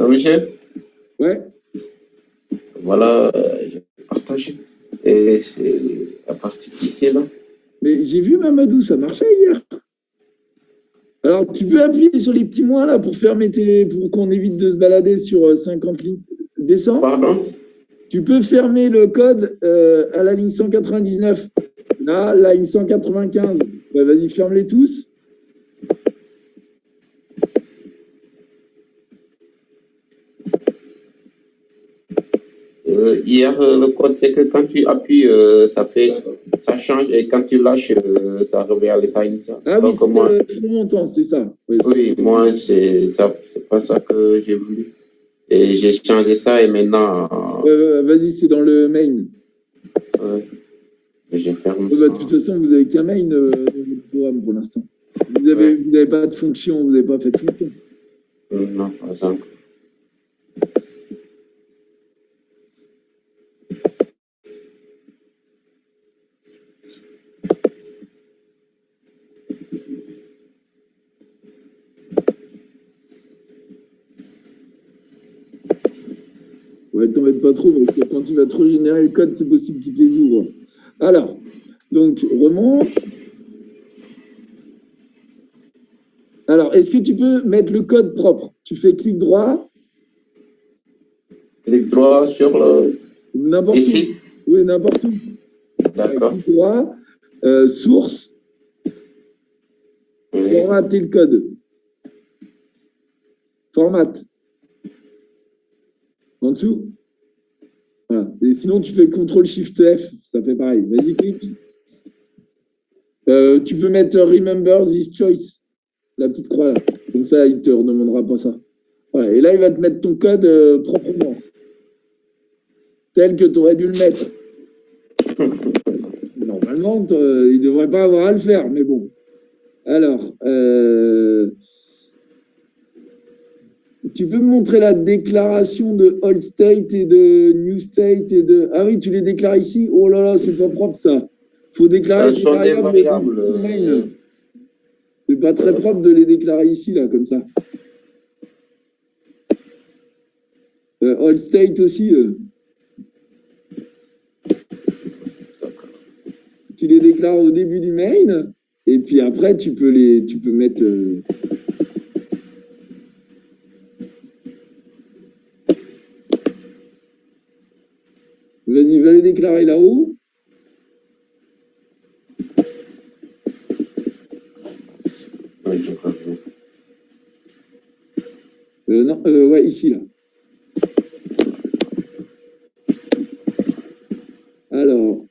Michel, Ouais. voilà, j'ai partagé. Et c'est à partir d'ici, là. Mais j'ai vu Mamadou, ça marchait hier. Alors, tu peux appuyer sur les petits moins là pour pour qu'on évite de se balader sur 50 lignes. Descends. Pardon? Tu peux fermer le code à la ligne 199. Là, la ligne 195. Ouais, vas-y, ferme-les tous. Hier, le code, c'est que quand tu appuies, ça change et quand tu lâches, ça revient à l'état initial. Ah oui, Donc, c'était moi, le montant, c'est ça. Ouais, oui, moi, c'est pas ça que j'ai voulu. Et j'ai changé ça et maintenant, vas-y, c'est dans le main. j'ai fermé Bah, ça. de toute façon, vous n'avez qu'un main dans votre programme pour l'instant. Vous n'avez pas de fonction, vous n'avez pas fait de fonction. Non, pas encore. Ouais, t'embête pas trop, parce que quand tu vas trop générer le code, c'est possible qu'il te les ouvre. Alors, donc, remonte. Alors, est-ce que tu peux mettre le code propre? Tu fais clic droit. Clic droit sur le... N'importe Ici? où. Oui, n'importe où. D'accord. Clic droit, source, formater le code. Format. En dessous. Voilà. Et sinon, tu fais CTRL-SHIFT-F, ça fait pareil. Vas-y, clique. Tu peux mettre Remember this choice, la petite croix là. Comme ça, il ne te redemandera pas ça. Voilà. Et là, il va te mettre ton code proprement, tel que tu aurais dû le mettre. Normalement, il ne devrait pas avoir à le faire, mais bon. Alors, tu peux me montrer la déclaration de Old State et de New State et de... Ah oui, tu les déclares ici? Oh là là, c'est pas propre ça. Il faut déclarer des variables. C'est pas très propre de les déclarer ici, là, comme ça. Old State aussi. Tu les déclares au début du main, et puis après, tu peux mettre... Vas-y, va les déclarer là-haut. Oui, je crois. Non, ouais, ici, là. Alors...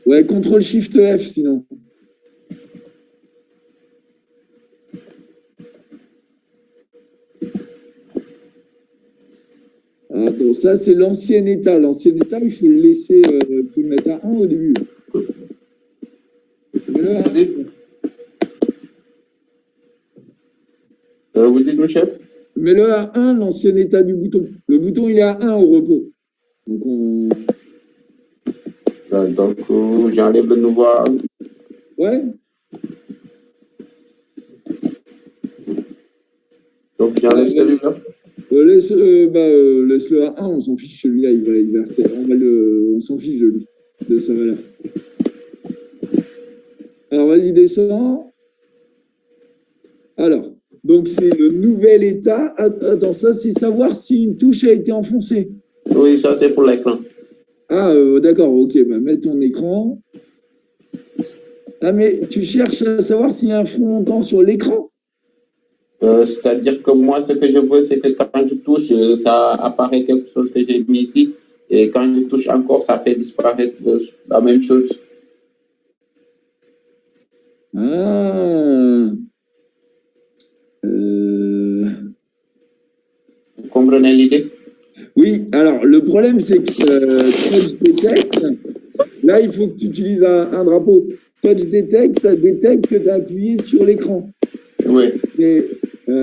Ouais, CTRL-SHIFT-F, sinon. Attends, ça, c'est l'ancien état. L'ancien état, il faut le laisser... il faut le mettre à 1 au début. Vous dites, Michel? Mets-le à 1, l'ancien état du bouton. Le bouton, il est à 1 au repos. Donc, on... Donc, j'enlève le nouveau. Ouais. Donc, j'enlève celui-là. Laisse-le à 1, on s'en fiche, celui-là, on s'en fiche de sa valeur. Alors, vas-y, descends. Alors, donc c'est le nouvel état. Attends, ça, c'est savoir si une touche a été enfoncée. Oui, ça, c'est pour l'écran. Ah, d'accord, ok, bah, mets ton écran. Ah, mais tu cherches à savoir s'il y a un front montant sur l'écran? C'est-à-dire que moi, ce que je veux, c'est que quand je touche, ça apparaît quelque chose que j'ai mis ici. Et quand je touche encore, ça fait disparaître la même chose. Ah. Vous comprenez l'idée? Oui, alors le problème, c'est que Touch Detect, là, il faut que tu utilises un drapeau. Touch Detect, ça détecte que tu as appuyé sur l'écran. Oui. Mais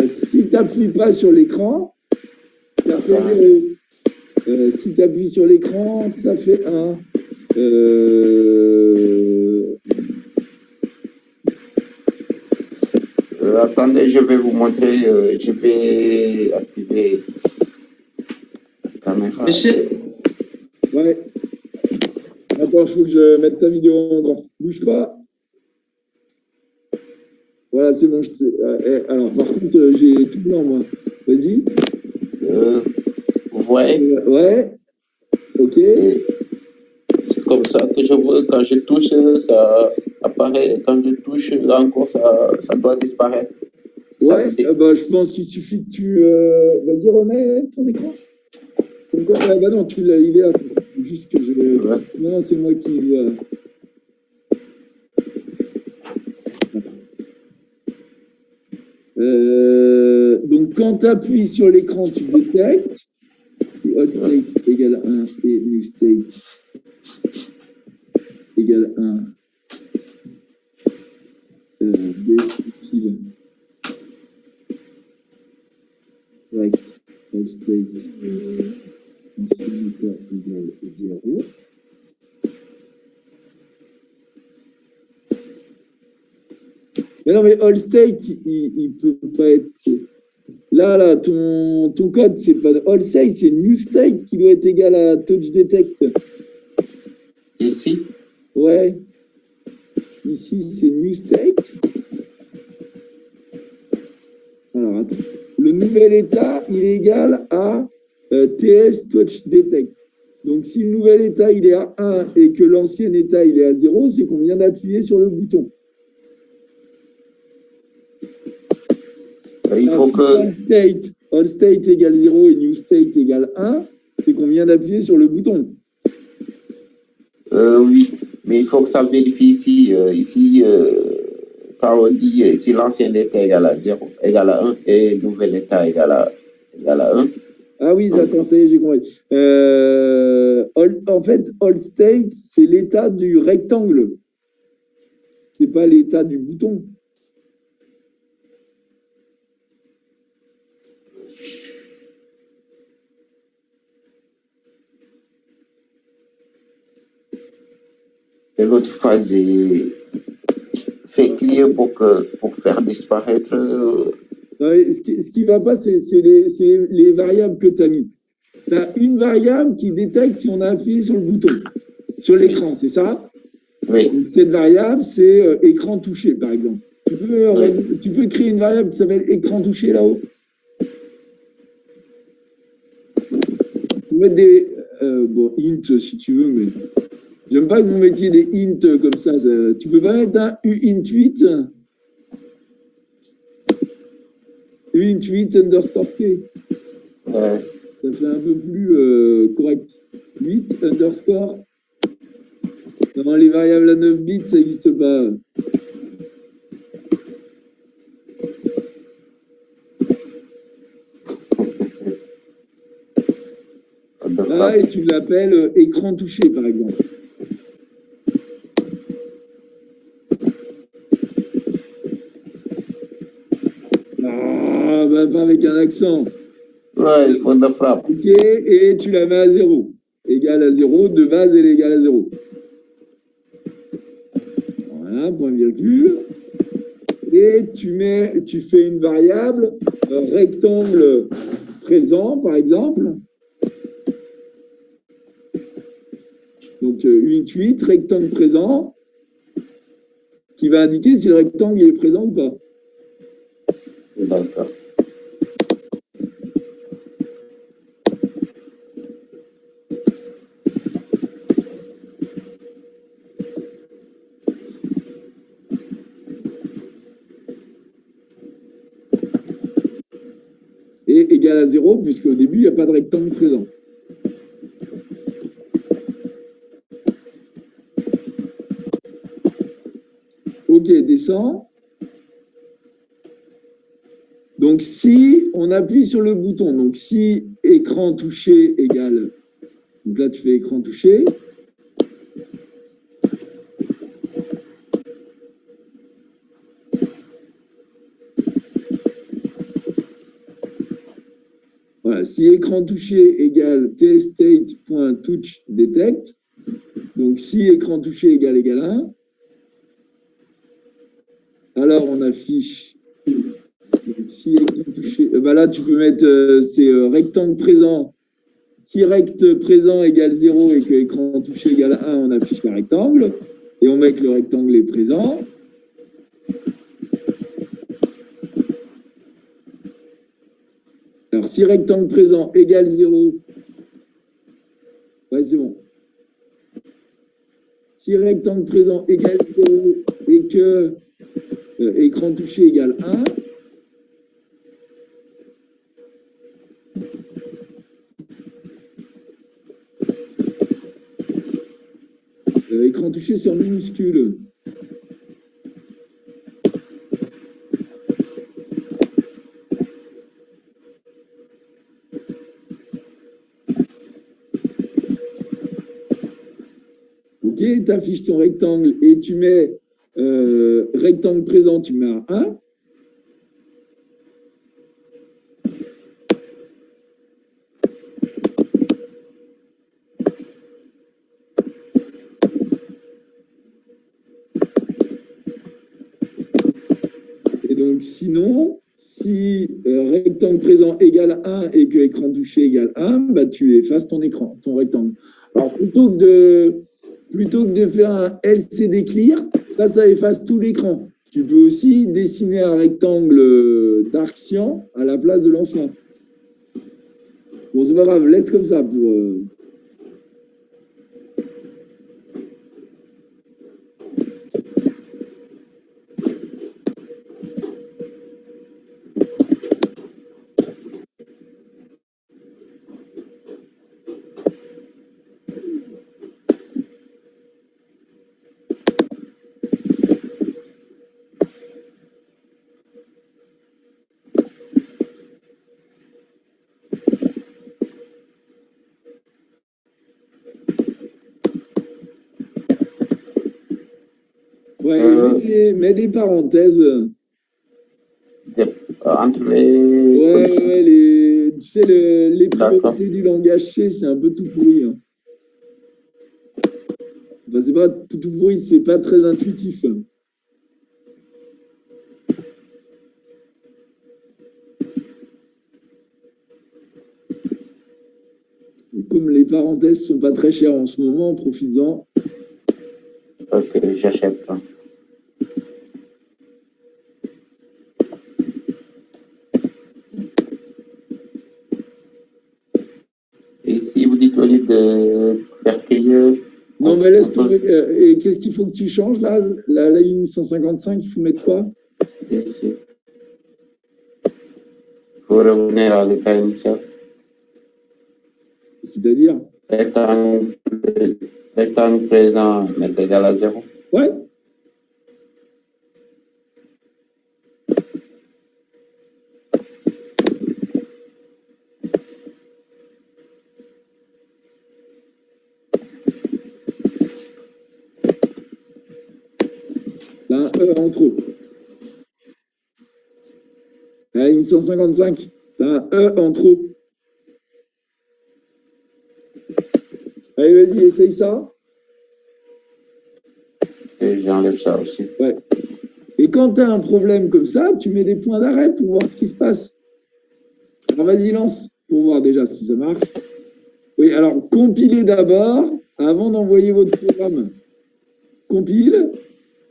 si tu n'appuies pas sur l'écran, ça fait 0. Si tu appuies sur l'écran, ça fait 1. Attends, Attendez, je vais vous montrer. Je vais activer la caméra. Monsieur, Ouais. Attends, il faut que je mette ta vidéo en grand. Bouge pas. Voilà, c'est bon. Alors, par contre, j'ai tout blanc, moi. Vas-y. Vous voyez? Ouais. Ok. C'est comme ça que je vois. Quand je touche, ça apparaît. Quand je touche encore, ça doit disparaître. Ouais, bah, je pense qu'il suffit que tu... Vas-y, remets ton écran. Bah non, il est là. Juste que je... Ouais. Non, c'est moi qui dois... Donc, quand tu appuies sur l'écran, tu détectes. Si old state égale 1 et new state égale 1, descriptive right old state instrumental égale 0. Mais non, mais all state, il peut pas être... Là, ton code, c'est pas all state, c'est new state qui doit être égal à touch detect. Ici? Ouais. Ici, c'est new state. Alors, attends. Le nouvel état, il est égal à TS touch detect. Donc, si le nouvel état, il est à 1 et que l'ancien état, il est à 0, c'est qu'on vient d'appuyer sur le bouton. Il faut que... All state égale 0 et new state égale 1, c'est qu'on vient d'appuyer sur le bouton. Oui, mais il faut que ça vérifie ici. Ici, quand on dit si l'ancien état égal à 0, égal à 1 et nouvel état égal à 1. Ah oui, attends, ça y est, j'ai compris. En fait, all state, c'est l'état du rectangle. C'est pas l'état du bouton. Et l'autre phase est fait clear pour faire disparaître. Non, ce qui ne va pas, c'est les variables que tu as mis. Tu as une variable qui détecte si on a appuyé sur le bouton, sur l'écran, c'est ça? Oui. Donc, cette variable, c'est écran touché, par exemple. Tu peux créer une variable qui s'appelle écran touché là-haut? Tu peux mettre des int si tu veux, mais j'aime pas que vous mettiez des int comme ça. Tu peux pas mettre un uint8 uint8 underscore t. Ouais. Ça fait un peu plus correct. 8 underscore. Non, les variables à 9 bits, ça n'existe pas. Ah, et tu l'appelles écran touché, par exemple. Ah, bah, pas avec un accent. Ouais, il faut de frappe. Ok, et tu la mets à 0. Égal à 0, de base, elle est égale à 0. Voilà, point virgule. Et tu fais une variable rectangle présent, par exemple. Donc, uint8, rectangle présent, qui va indiquer si le rectangle est présent ou pas. D'accord. Et égal à 0, puisqu'au début, il n'y a pas de rectangle présent. Ok, descend. Donc, si on appuie sur le bouton, donc si écran touché égale, donc là, tu fais écran touché. Voilà, si écran touché égale tstate.touchDetect, donc si écran touché égale 1, alors on affiche si écran touché, bah là, tu peux mettre c'est rectangle présent. Si rect présent égale 0 et que écran touché égale 1, on affiche le rectangle. Et on met que le rectangle est présent. Alors, si rectangle présent égale 0, ouais, c'est bon. Si rectangle présent égale 0 et que écran touché égale 1, écran touché c'est en minuscule. Ok, tu affiches ton rectangle et tu mets rectangle présent, tu mets un 1. Et donc, sinon, si rectangle présent égale 1 et que écran touché égale 1, bah, tu effaces ton écran, ton rectangle. Alors, plutôt que de faire un LCD clear, ça efface tout l'écran. Tu peux aussi dessiner un rectangle dark cyan à la place de l'ancien. Bon, c'est pas grave, laisse comme ça pour... Ouais, mets des parenthèses. Entre les... Ouais, tu sais, les priorités du langage C, c'est un peu tout pourri. Hein. Enfin, c'est pas tout pourri, c'est pas très intuitif. Et comme les parenthèses sont pas très chères en ce moment, profites-en. Ok, j'achète pas. Et si vous dites au lieu de faire payer... Non, mais laisse tomber. Et qu'est-ce qu'il faut que tu changes là? La ligne 155, il faut mettre quoi? Ici. Il faut revenir à l'état initial. C'est-à-dire? Rectangle présent est égal à 0. Ouais. T'as un E en trop. À la ligne 155, t'as un E en trop. Allez, vas-y, essaye ça. Et j'enlève ça aussi. Ouais. Et quand tu as un problème comme ça, tu mets des points d'arrêt pour voir ce qui se passe. Alors, vas-y, lance pour voir déjà si ça marche. Oui, alors, compilez d'abord avant d'envoyer votre programme. Compile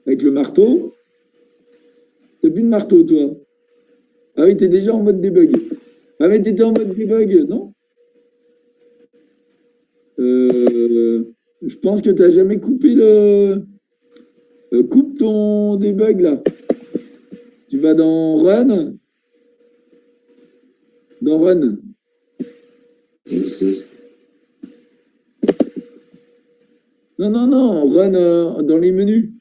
avec le marteau. Tu n'as plus de marteau, toi. Ah oui, tu es déjà en mode debug. Ah, mais tu étais en mode debug, non? Je pense que tu n'as jamais coupé le... coupe ton debug, là. Tu vas dans Run. Dans Run. Ici. Non, Run dans les menus.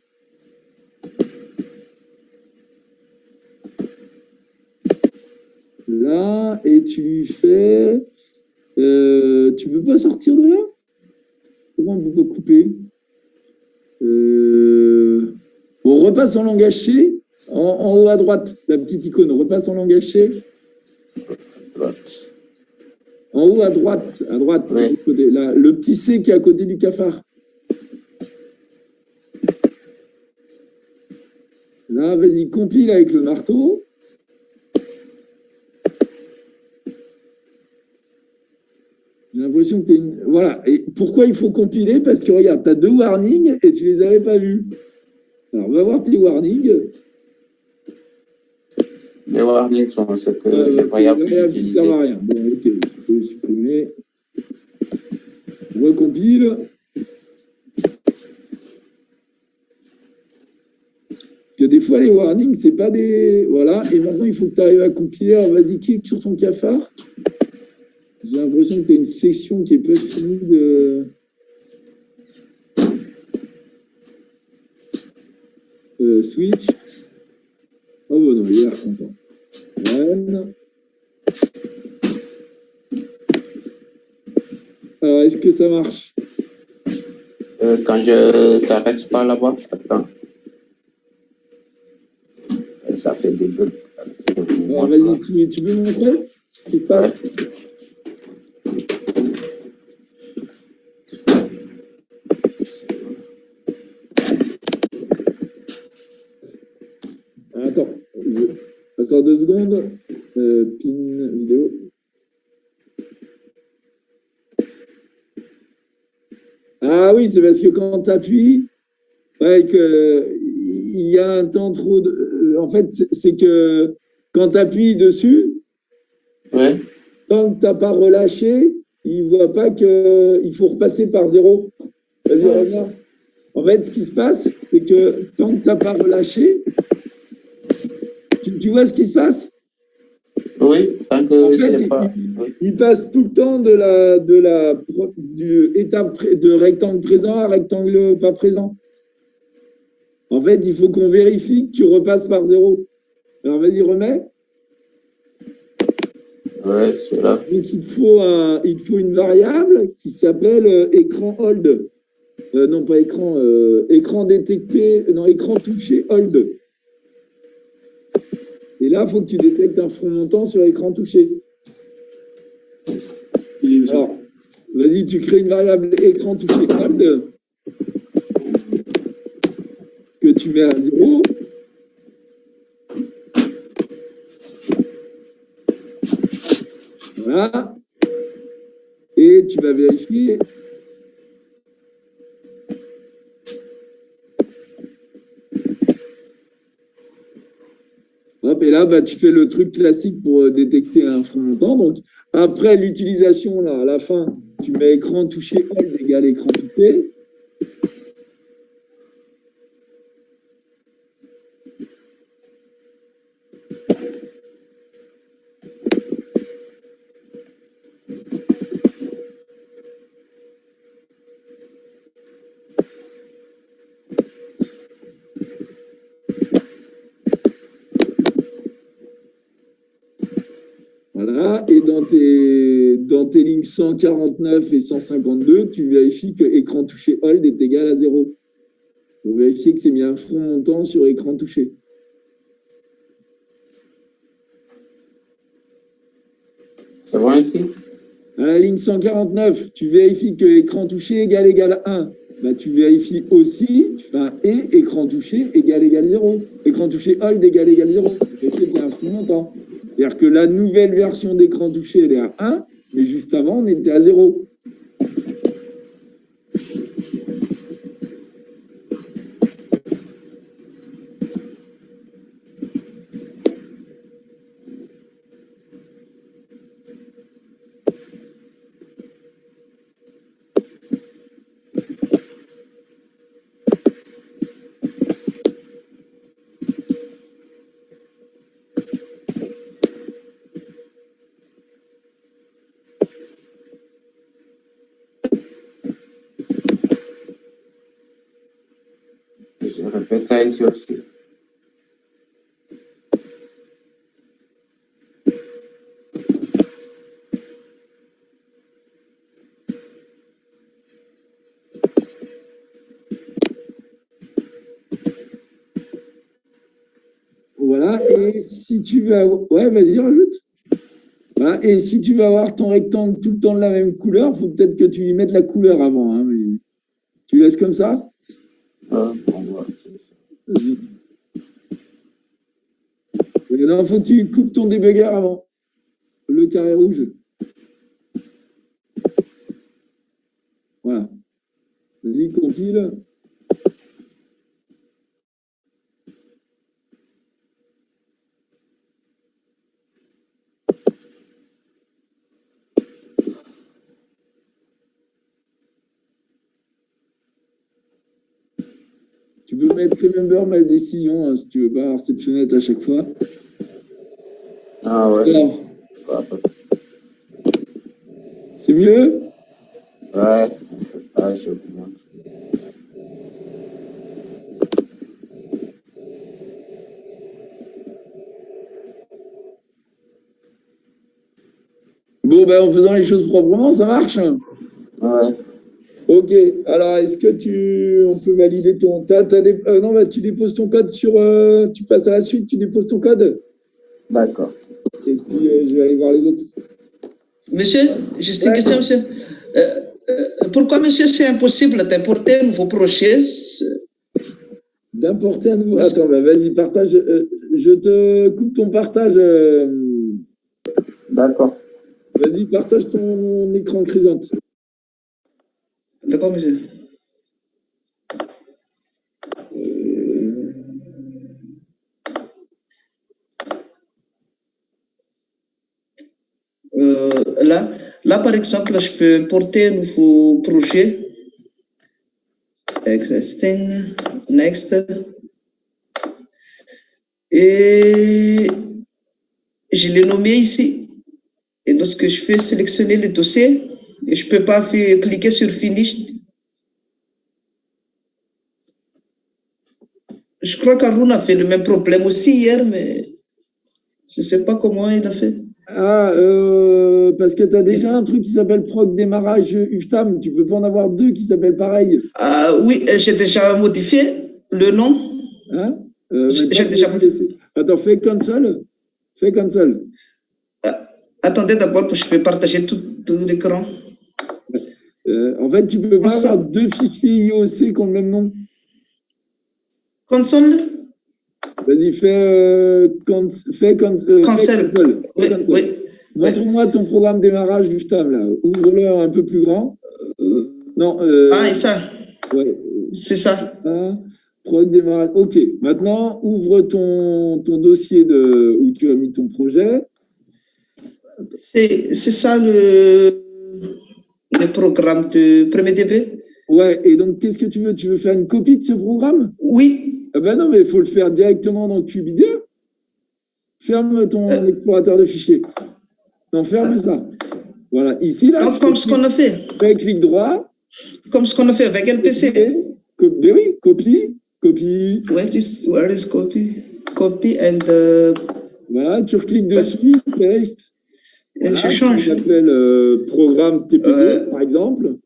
Là, et tu fais... tu peux pas sortir de là? Comment on peut pas couper? Bon, repasse en langage C, en haut à droite, la petite icône, repasse en langage C. En haut à droite, oui. Là, le petit C qui est à côté du cafard. Là, vas-y, compile avec le marteau. l'impression que tu es une... Voilà. Et pourquoi il faut compiler? Parce que regarde, tu as 2 warnings et tu ne les avais pas vus. Alors, va voir tes warnings. Les warnings sont ce que les variables qui ne servent à rien. Bon, ok, tu peux supprimer. Recompile. Parce que des fois, les warnings, c'est pas des... Voilà. Et maintenant, il faut que tu arrives à compiler. Alors, vas-y, clique sur ton cafard. J'ai l'impression que tu as une section qui est peu finie de... switch. Oh bon, non, il a l'air content. Run. Alors, est-ce que ça marche? Quand ça reste pas là-bas, attends. Ça fait des bugs. Alors, vas-y, tu peux me montrer ce qui se passe? Attends 2 secondes. Pin vidéo. Ah oui, c'est parce que quand tu appuies, ouais, il y a un temps trop de... En fait, c'est que quand tu appuies dessus, ouais. Tant que tu n'as pas relâché, il ne voit pas qu'il faut repasser par 0. Vas-y, reviens. En fait, ce qui se passe, c'est que tant que tu n'as pas relâché, tu vois ce qui se passe? Oui, tant que en fait, je n'ai pas. Il passe tout le temps du étape de rectangle présent à rectangle pas présent. En fait, il faut qu'on vérifie que tu repasses par 0. Alors, vas-y, remets. Ouais, celui-là. Donc, il te faut une variable qui s'appelle écran hold. Non, pas écran, écran détecté, non, écran touché hold. Et là, il faut que tu détectes un front montant sur l'écran touché. Alors, vas-y, tu crées une variable écran touché hold que tu mets à 0. Voilà. Et tu vas vérifier. Hop, et là, bah, tu fais le truc classique pour détecter un front montant. Donc, après l'utilisation, là, à la fin, tu mets écran touché hold égale écran touché. Voilà, et dans tes lignes 149 et 152, tu vérifies que écran touché hold est égal à 0. Pour vérifier que c'est bien un front montant sur écran touché. C'est bon ici? À la ligne 149, tu vérifies que écran touché égale 1. Bah, tu vérifies aussi, tu fais un et écran touché égale 0. Écran touché hold égale 0. Tu vérifies qu'il y a un front montant. C'est-à-dire que la nouvelle version d'écran touché, elle est à 1, mais juste avant, on était à 0. Je répète ça ici aussi. Voilà, et si tu veux... Ouais, vas-y, rajoute. Voilà. Et si tu veux avoir ton rectangle tout le temps de la même couleur, il faut peut-être que tu lui mettes la couleur avant. Hein, mais tu laisses comme ça? On voit. Vas-y. Non, il faut que tu coupes ton débugger avant. Le carré rouge. compile. Tu peux mettre remember ma décision hein, si tu veux pas avoir cette fenêtre à chaque fois. Ah ouais. Alors, c'est mieux? Ouais. Ah, je comprends. Bon, ben, en faisant les choses proprement, ça marche. Ouais. Ok, alors est-ce que on peut valider ton... non, bah, tu déposes ton code sur... tu passes à la suite, tu déposes ton code. D'accord. Et puis, je vais aller voir les autres. Monsieur, juste une question, monsieur. Pourquoi, monsieur, c'est impossible d'importer un nouveau projet? D'importer un nouveau... Attends, bah, vas-y, partage. Je te coupe ton partage. D'accord. Vas-y, partage ton écran Chrysante. D'accord, monsieur. Là, par exemple, je peux importer un nouveau projet. Existing, next. Et je l'ai nommé ici. Et lorsque je fais sélectionner le dossier, et je ne peux pas cliquer sur Finish. Je crois qu'Arun a fait le même problème aussi hier, mais je ne sais pas comment il a fait. Ah, parce que tu as déjà un truc qui s'appelle proc démarrage UFTAM. Tu ne peux pas en avoir deux qui s'appellent pareil. Oui, j'ai déjà modifié le nom. Hein j'ai déjà modifié. Attends, fais console. Fais console. Attendez d'abord, je vais partager tout l'écran. En fait, tu ne peux pas avoir deux fichiers IOC qui ont le même nom. Console. Vas-y, fais console. Oui. Montre-moi ton programme démarrage du FTAM, là. Ouvre-le un peu plus grand. Non. Ah, et ça. Ouais. C'est ça. Prog démarrage. Ok. Maintenant, ouvre ton dossier où tu as mis ton projet. C'est ça le programme de PremiDB. Ouais. Et donc, qu'est-ce que tu veux? Tu veux faire une copie de ce programme? Oui. Ah ben non, mais il faut le faire directement dans QBD. Ferme ton explorateur de fichiers. Non, ferme ça. Voilà. Ici, là. Donc, comme ce qu'on a fait. Fais clic droit. Comme ce qu'on a fait avec LPC. Oui, copie. Where is copy? Copy and... Voilà, tu recliques dessus, paste. Et voilà, je change. Tu l'appelles programme TP2, par exemple.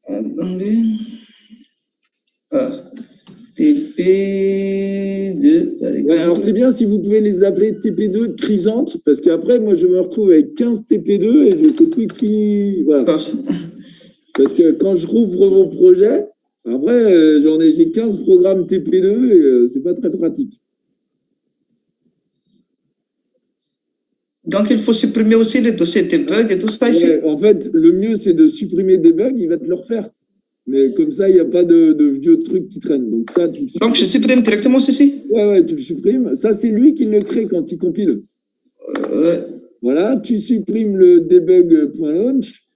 Attendez. TP2, par exemple. Ouais, alors c'est bien si vous pouvez les appeler TP2 Chrysante, parce qu'après, moi, je me retrouve avec 15 TP2 et je ne sais plus qui... Voilà. Parce que quand je rouvre vos projets, après, j'ai 15 programmes TP2 et c'est pas très pratique. Donc, il faut supprimer aussi les dossiers debug et tout ça ici. En fait, le mieux, c'est de supprimer des bugs, il va te le refaire. Mais comme ça, il n'y a pas de vieux trucs qui traînent. Donc, je supprime directement ceci? Ouais, tu le supprimes. Ça, c'est lui qui le crée quand il compile. Voilà, tu supprimes le debug.launch,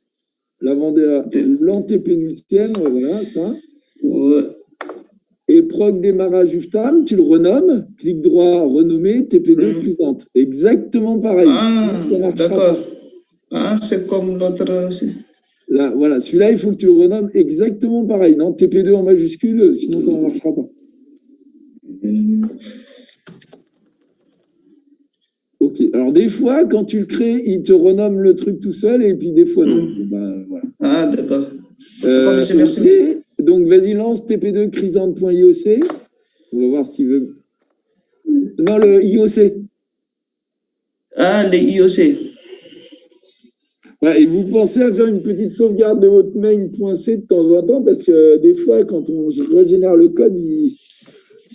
l'antépénultième, voilà, ça. Ouais. Et proc démarrage UFTAM, tu le renommes, clic droit, renommer, TP2 Chrysante. Exactement pareil. Ah, d'accord. Ah, c'est comme l'autre aussi. Là, voilà, celui-là, il faut que tu le renommes exactement pareil. Non, TP2 en majuscule, sinon ça ne marchera pas. Ok, alors des fois, quand tu le crées, il te renomme le truc tout seul et puis des fois non. Ben, voilà. Ah, d'accord. Merci. Okay. Donc, vas-y, lance TP2 chrysante.ioc. On va voir s'il veut. Non, le IOC. Ah, le IOC. Ouais, et vous pensez à faire une petite sauvegarde de votre main.c de temps en temps parce que des fois, quand on régénère le code,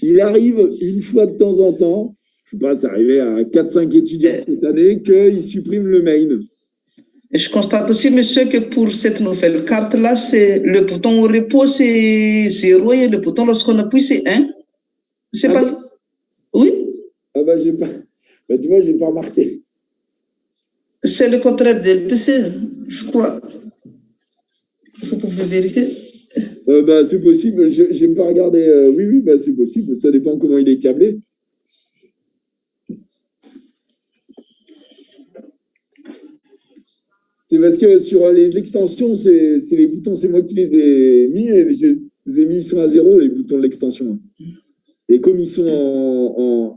il arrive une fois de temps en temps, je ne sais pas, c'est arrivé à 4-5 étudiants cette année, qu'ils suppriment le main. Et je constate aussi, monsieur, que pour cette nouvelle carte-là, c'est le bouton au repos, c'est 0 et le bouton lorsqu'on appuie, c'est 1. C'est Ah pas. Oui, Ah bah, j'ai pas... bah, tu vois, j'ai pas remarqué. c'est le contraire de PC, je crois. Vous pouvez vérifier. Bah, c'est possible, j'ai pas regardé. Oui, oui, bah, c'est possible, ça dépend comment il est câblé. C'est parce que sur les extensions, c'est les boutons, c'est moi qui les ai mis, et je les ai mis, ils sont à 0, les boutons de l'extension. Et comme ils sont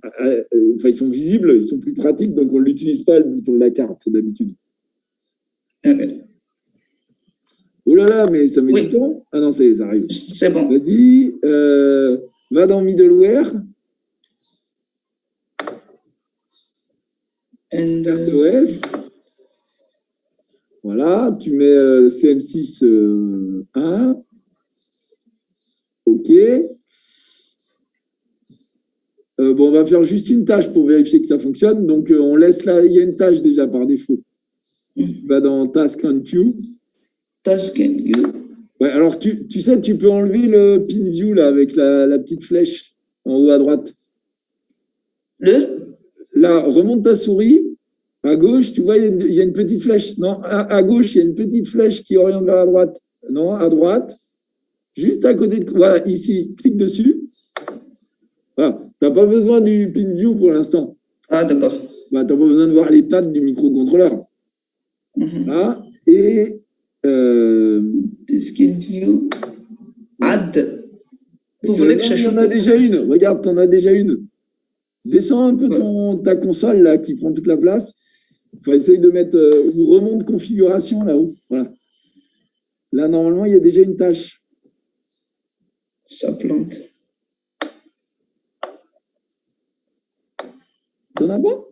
enfin, ils sont visibles, ils sont plus pratiques, donc on ne l'utilise pas, le bouton de la carte, d'habitude. Oh là là, mais ça met du temps. Ah non, ça arrive. C'est bon. Vas-y, va dans middleware. CartOS. Voilà, tu mets CM6 1. OK. Bon, on va faire juste une tâche pour vérifier que ça fonctionne. Donc, on laisse là, il y a une tâche déjà par défaut. Tu vas dans Task and Queue. Task and Queue. Ouais, alors, tu sais, tu peux enlever le pin view là, avec la petite flèche en haut à droite. Là, remonte ta souris. À gauche, tu vois, il y a une petite flèche. Non, à gauche, il y a une petite flèche qui oriente vers la droite. Non, à droite. Juste à côté de... Voilà, ici, clique dessus. Voilà. Tu n'as pas besoin du pin view pour l'instant. Ah, d'accord. Bah, tu n'as pas besoin de voir les pattes du microcontrôleur. Là, et... Skin view. Add. Vous voulez que j'ajoute? Tu en as déjà une. Regarde, tu en as déjà une. Descends un peu ta console là, qui prend toute la place. Enfin, essaye de mettre... ou remonte configuration là-haut. Voilà. Là, normalement, il y a déjà une tâche. Ça plante. T'en as pas?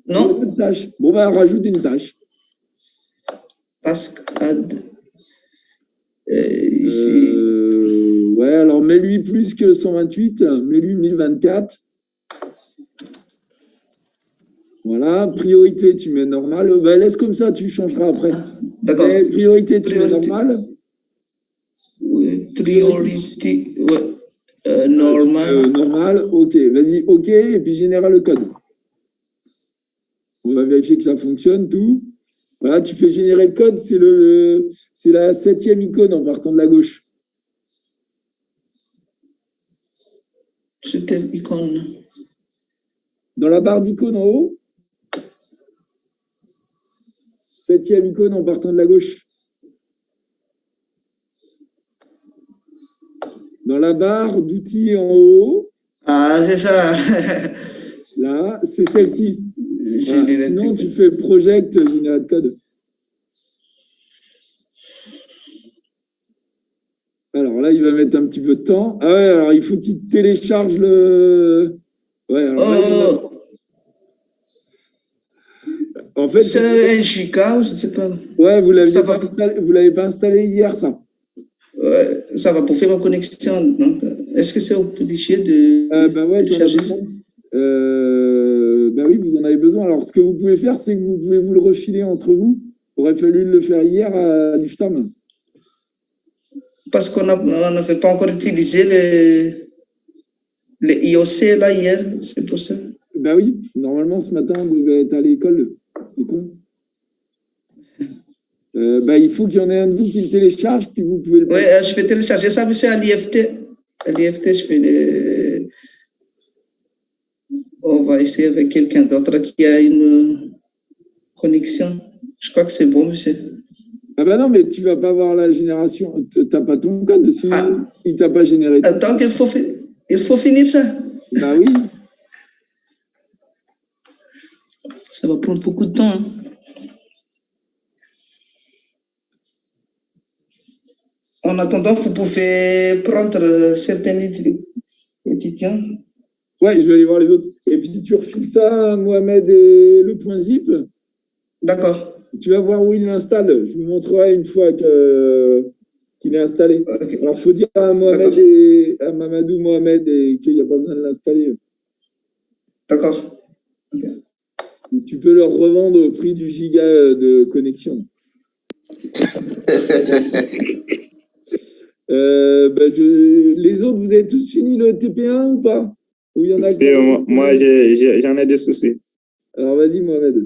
Non. Pas de tâche. Bon, bah, rajoute une tâche. Task add. Ici. Ouais, alors mets-lui plus que 128. Mets-lui 1024. Voilà. Priorité, tu mets normal. Bah, laisse comme ça, tu changeras après. D'accord. Priorité, tu mets normal. Oui, priorité. Ouais. Normal. Normal. OK. Vas-y, OK. Et puis générer le code. On va vérifier que ça fonctionne, tout. Voilà, tu fais générer le code, c'est la 7e icône en partant de la gauche. 7e icône. Dans la barre d'icône en haut, 7e icône en partant de la gauche. Dans la barre d'outils en haut. Ah, c'est ça. Là, c'est celle-ci. Voilà. Sinon, tu fais Project Generate Code. Alors là, il va mettre un petit peu de temps. Ah ouais, alors il faut qu'il télécharge le... Ouais, alors là, en fait, c'est un giga, je ne sais pas. Ouais, vous l'avez pas installé hier, ça. Ouais, ça va pour faire ma connexion. Donc, est-ce que c'est obligé de bah ouais, télécharger ça? Bah oui, vous en avez besoin. Alors, ce que vous pouvez faire, c'est que vous pouvez vous le refiler entre vous. Il aurait fallu le faire hier à l'IFTAM. Parce qu'on n'avait pas encore utilisé les IOC là hier, c'est pour ça. Bah oui, normalement, ce matin, on devait être à l'école. C'est con. Bah, il faut qu'il y en ait un de vous qui le télécharge, puis vous pouvez le passer. Oui, je vais télécharger ça, monsieur, à l'IFT. À l'IFT, je fais On va essayer avec quelqu'un d'autre qui a une connexion. Je crois que c'est bon, monsieur. Ah bah non, mais tu vas pas voir la génération. Tu n'as pas ton code, sinon il t'a pas généré. Attends, il faut finir ça. Bah oui. Ça va prendre beaucoup de temps. Hein. En attendant, vous pouvez prendre certains étudiants. Ouais, je vais aller voir les autres. Et puis tu refiles ça à Mohamed et le point zip. D'accord. Tu vas voir où il l'installe. Je vous montrerai une fois qu'il est installé. Okay. Alors, il faut dire à Mohamed à Mamadou Mohamed qu'il n'y a pas besoin de l'installer. D'accord. Okay. Tu peux leur revendre au prix du giga de connexion. Les autres, vous avez tous fini le TP1 ou pas? Ou il y en a moi, j'en ai des soucis. Alors, vas-y, Mohamed.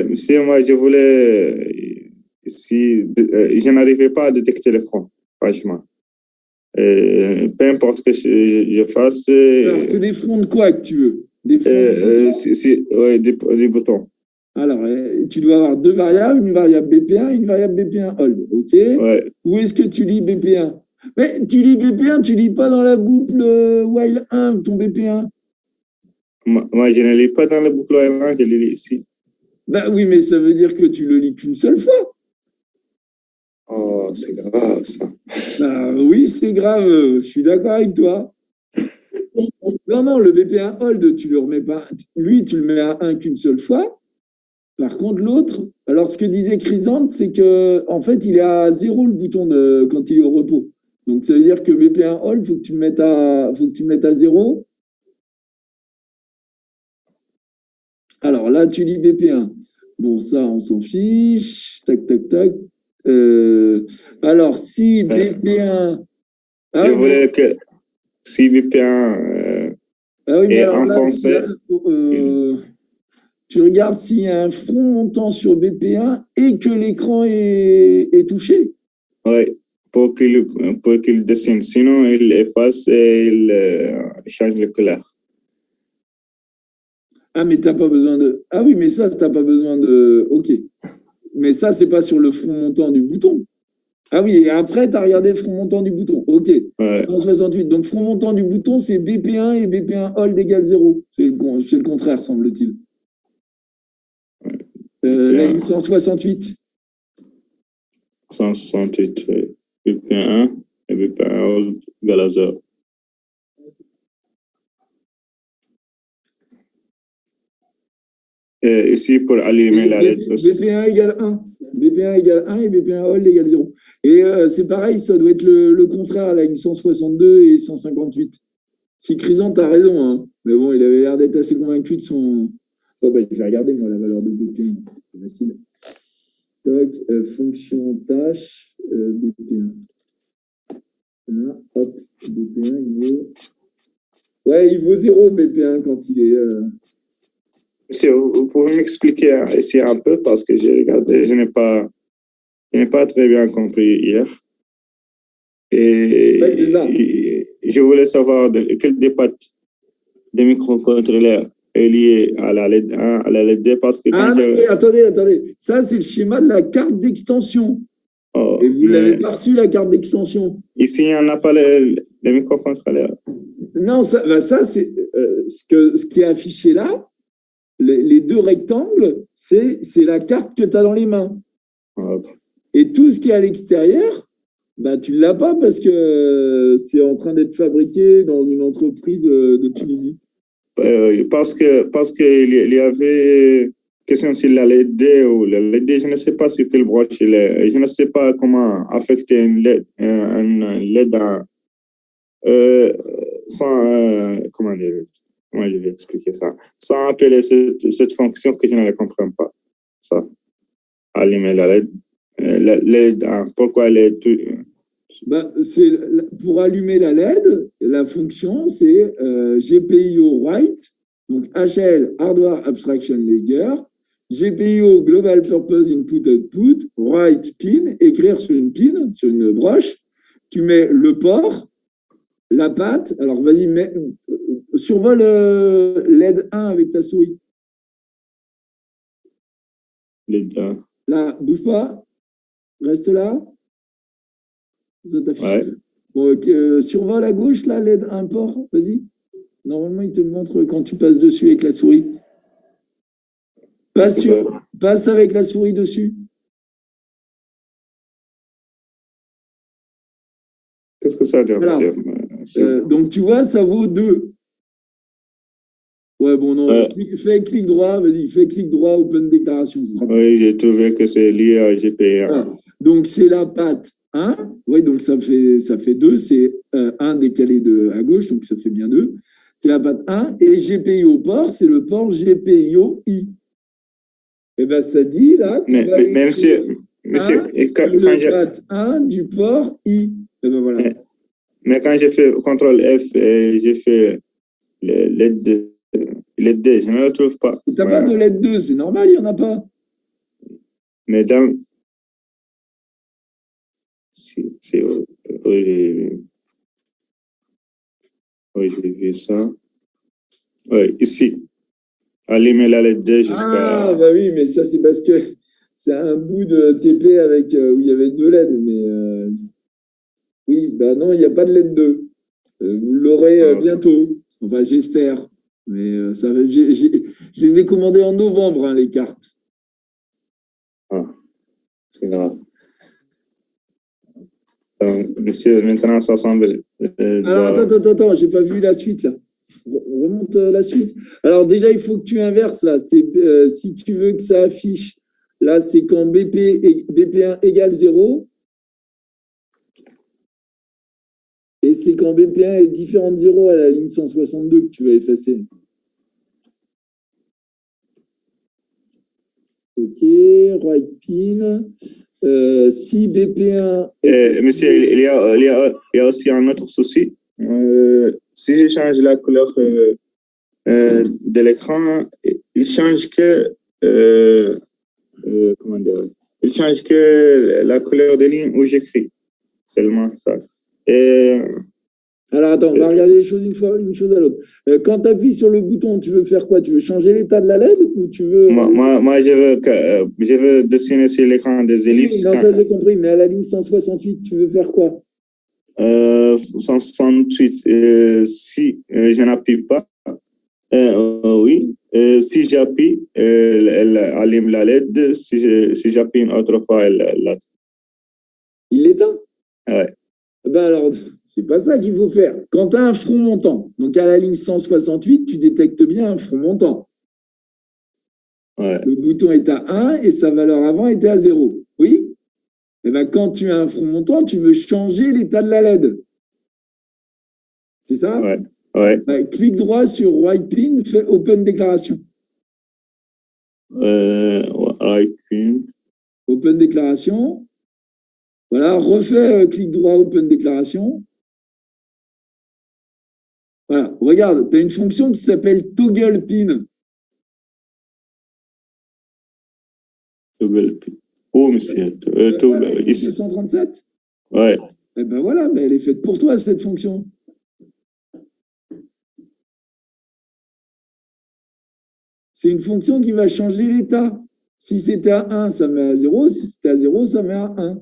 Monsieur, moi, je voulais, je n'arrivais pas à détecter le front, franchement. Peu importe ce que je fasse. Alors, c'est des fronts de quoi que tu veux? Des fronts des boutons. Alors, tu dois avoir deux variables, une variable BP1 et une variable BP1 hold, ok? Ouais. Où est-ce que tu lis BP1? Mais tu lis BP1, tu lis pas dans la boucle while 1, ton BP1. Moi, je ne lis pas dans la boucle while 1, je le lis ici. Ben oui, mais ça veut dire que tu le lis qu'une seule fois. Oh, c'est grave, ça. Ben oui, c'est grave, je suis d'accord avec toi. Non, le BP1 hold, tu le remets pas. Lui, tu le mets à 1 qu'une seule fois. Par contre, l'autre, alors ce que disait Chrysanthe, c'est que en fait, il est à 0 le bouton quand il est au repos. Donc, ça veut dire que BP1 hold, faut que tu le mettes à 0. Alors là, tu lis BP1. Bon, ça, on s'en fiche. Tac, tac, tac. Alors, si BP1... Je voulais que si BP1 est enfoncé... tu regardes s'il y a un front montant sur BP1 et que l'écran est touché. Oui, pour qu'il dessine. Sinon, il efface et il change de couleur. Ah, mais t'as pas besoin de... Ah oui, mais ça, t'as pas besoin de... Ok. Mais ça, c'est pas sur le front montant du bouton. Ah oui, et après, tu as regardé le front montant du bouton. Ok. Ouais. 168. Donc, front montant du bouton, c'est BP1 et BP1 hold égale 0. C'est le contraire, semble-t-il. La ligne 168. 168, oui. BP1 et BP1 hold égale à 0. Et ici, pour allumer la LED aussi. BP1 égale 1. BP1 égale 1 et BP1 hold égale 0. Et c'est pareil, ça doit être le contraire à la ligne 162 et 158. Si Chrysanthe a raison, hein. Mais bon, il avait l'air d'être assez convaincu de son... Oh, ben, je vais regarder, moi, la valeur de BP1. C'est facile. Toc, fonction tâche, BP1. Là, hop, BP1, il vaut... Ouais, il vaut 0 BP1 quand il est... Monsieur, vous pouvez m'expliquer ici un peu parce que j'ai regardé, je n'ai pas très bien compris hier. Et ouais, c'est ça. Je voulais savoir quel départ des microcontrôleurs est lié à la LED 1, à la LED 2 parce que quand mais attendez. Ça, c'est le schéma de la carte d'extension. Oh, et vous l'avez pas reçu, la carte d'extension. Ici, il n'y en a pas les microcontrôleurs. Non, ça c'est ce qui est affiché là. Les deux rectangles, c'est la carte que tu as dans les mains. Okay. Et tout ce qui est à l'extérieur, bah, tu ne l'as pas parce que c'est en train d'être fabriqué dans une entreprise de Tunisie. Parce qu'il y avait question sur la LED ou la LED, je ne sais pas sur quelle broche il est. Je ne sais pas comment affecter une LED sans, comment je vais expliquer ça, sans appeler cette fonction que je ne comprends pas. Ça, allumer la LED. LED, pourquoi elle est tout... Pour allumer la LED, la fonction, c'est GPIO write, donc HL, Hardware Abstraction Layer, GPIO Global Purpose Input Output, write pin, écrire sur une pin, sur une broche. Tu mets le port, la patte. Alors, vas-y, survole LED 1 avec ta souris. LED 1. Là, bouge pas. Reste là. Ça t'affiche. Ouais. Bon, survole à gauche, là, LED 1 port. Vas-y. Normalement, il te montre quand tu passes dessus avec la souris. Passe avec la souris dessus. Qu'est-ce que ça veut dire, voilà. Donc, tu vois, ça vaut 2. Ouais, bon, non, Ouais. fais clic droit, vas-y, fais clic droit, open déclaration. Ce sera Oui, j'ai trouvé que c'est lié à GPI. Voilà. Donc, c'est la patte 1. Oui, donc ça fait 2. C'est 1 décalé à gauche, donc ça fait bien 2. C'est la patte 1. Et GPIO port, c'est le port GPIO-I. Et bien, ça dit là qu'on va Mais monsieur, sur quand le patte 1 du port I. Et ben voilà. Mais quand j'ai fait CTRL F et j'ai fait LED 2, je ne le trouve pas. Tu n'as pas de LED 2, c'est normal, il n'y en a pas. Mais dans. Oui, j'ai vu ça. Oui, ici. Allumer la LED 2 jusqu'à. Ah, bah oui, mais ça, c'est parce que c'est un bout de TP avec, où il y avait 2 LED. Mais oui, bah non, il n'y a pas de LED 2. Vous l'aurez bientôt. Enfin, j'espère. Mais je les ai commandées en novembre, hein, les cartes. Ah, c'est grave. Monsieur, maintenant, ça semble. Alors, attends, j'ai pas vu la suite, là. Remonte la suite. Alors, déjà, il faut que tu inverses, là. Si tu veux que ça affiche, là, c'est quand BP1 égale 0. Et c'est quand BP1 est différent de 0 à la ligne 162 que tu vas effacer. OK, right pin. Si BP1... Monsieur, il y a aussi un autre souci. Si je change la couleur de l'écran, il change que... comment dire? Il change que la couleur des lignes où j'écris. Seulement ça. Alors, attends, on va regarder les choses une chose à l'autre. Quand tu appuies sur le bouton, tu veux faire quoi? Tu veux changer l'état de la LED ou tu veux... Moi je veux dessiner sur l'écran des ellipses. Oui, non, ça j'ai compris, mais à la ligne 168, tu veux faire quoi? 168, si je n'appuie pas, oui. Si j'appuie, elle allume la LED. Si j'appuie une autre fois, elle Il l'éteint? Ouais. Ben alors, c'est pas ça qu'il faut faire. Quand tu as un front montant, donc à la ligne 168, tu détectes bien un front montant. Ouais. Le bouton est à 1 et sa valeur avant était à 0. Oui? Et ben quand tu as un front montant, tu veux changer l'état de la LED. C'est ça? Ouais. Ouais. Ben, clique droit sur right pin, fais open déclaration. Right pin. Open déclaration. Voilà, refais clic droit open déclaration. Voilà, regarde, tu as une fonction qui s'appelle toggle pin. Toggle pin. Oh, monsieur. Toggle, ici. 237? Ouais. Eh ben voilà, mais elle est faite pour toi, cette fonction. C'est une fonction qui va changer l'état. Si c'était à 1, ça met à 0. Si c'était à 0, ça met à 1.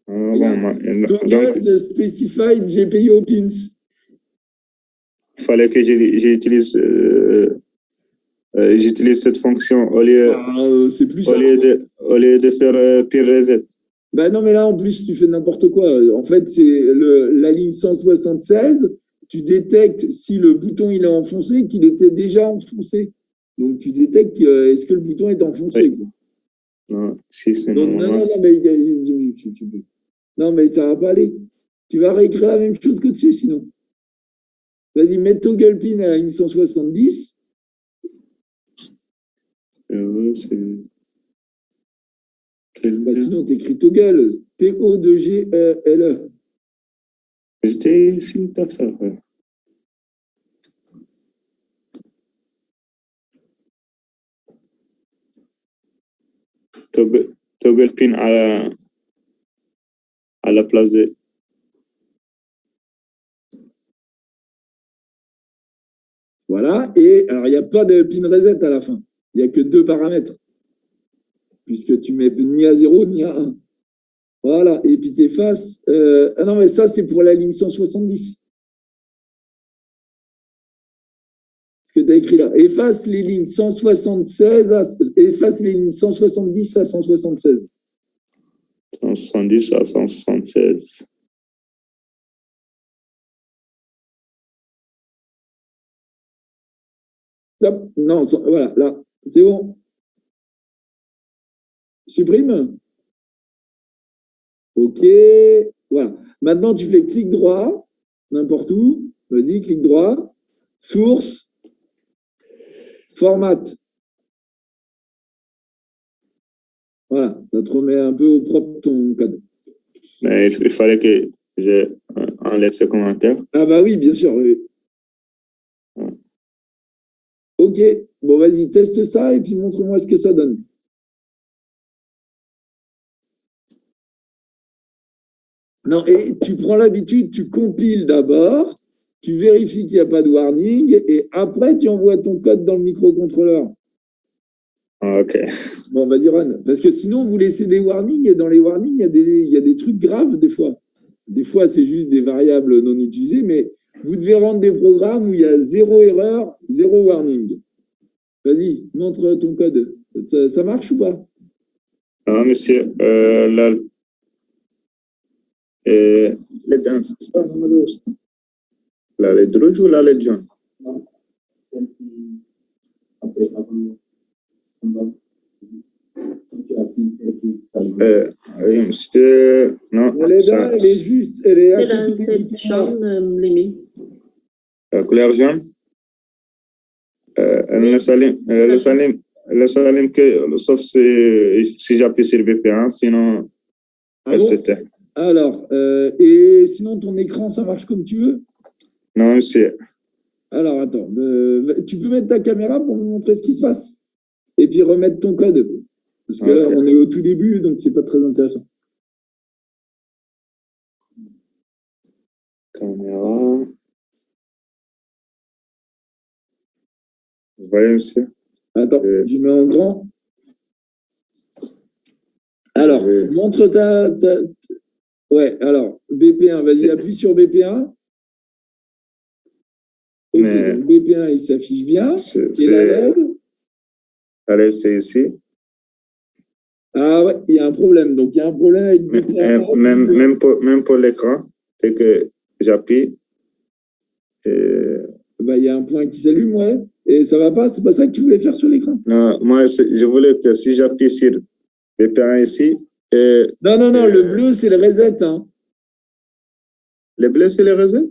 Toggle the specified GPIO pins. Il fallait que j'utilise cette fonction au lieu, c'est plus simple. Au lieu de faire pin reset. Ben non, mais là, en plus, tu fais n'importe quoi. En fait, c'est la ligne 176. Tu détectes si le bouton il est enfoncé, qu'il était déjà enfoncé. Donc, tu détectes est-ce que le bouton est enfoncé. Oui. Non, si c'est non, mais non, mais ça va pas aller. Tu vas réécrire la même chose que dessus, sinon. Vas-y, mets toggle pin à la ligne 170. Sinon, tu écris toggle. T-O-2-G-L-E. J'étais ici, pas ça. Ouais. Toggle pin à la place de. Voilà. Et alors, il n'y a pas de pin reset à la fin. Il n'y a que 2 paramètres. Puisque tu mets ni à 0 ni à 1. Voilà. Et puis tu effaces. Ah non, mais ça, c'est pour la ligne 170. Ce que tu as écrit là. Efface les lignes efface les lignes 170 à 176. 170 à 176. Hop, non, voilà, là, c'est bon. Supprime. OK, voilà. Maintenant, tu fais clic droit, n'importe où. Vas-y, clic droit. Source. Format. Voilà, ça te remet un peu au propre ton code. Mais il fallait que je enlève ce commentaire. Ah bah oui, bien sûr. Oui. OK, bon, vas-y, teste ça et puis montre-moi ce que ça donne. Non, et tu prends l'habitude, tu compiles d'abord, tu vérifies qu'il n'y a pas de warning et après, tu envoies ton code dans le microcontrôleur. OK. Bon, vas-y, run. Parce que sinon, vous laissez des warnings et dans les warnings, il y a des trucs graves des fois. Des fois, c'est juste des variables non utilisées, mais vous devez rendre des programmes où il y a 0 erreur, 0 warning. Vas-y, montre ton code. Ça marche ou pas? Ah, monsieur, là, les dents, c'est ça, là, les druges ou là, les John? Non, celle qui, après, avant, tu appuies, celle qui s'allume. Oui, monsieur, non. Elle est là, elle est juste, elle est à côté du C'est jaune, Lémi. La couleur jaune? Elle ne s'allume que, sauf si j'appuie sur BP1, sinon, Ah elle bon? s'éteint. Alors, et sinon, ton écran, ça marche comme tu veux? Non, monsieur. Alors, attends, tu peux mettre ta caméra pour me montrer ce qui se passe? Et puis remettre ton code. Parce que là, Ok. on est au tout début, donc c'est pas très intéressant. Caméra. Vous voyez, monsieur? Attends, je mets en grand. Alors, montre Ouais, alors, BP1, vas-y, appuie sur BP1. Ok, Mais donc BP1, il s'affiche bien. Et la LED? Allez, c'est ici. Ah ouais, il y a un problème. Donc, il y a un problème avec BP1. Même pour l'écran, c'est que j'appuie. Bah, il y a un point qui s'allume, ouais. Et ça va pas? C'est pas ça que tu voulais faire sur l'écran? Non, moi, je voulais que si j'appuie sur BP1 ici. Non, le bleu, c'est le reset. Hein. Le bleu, c'est le reset?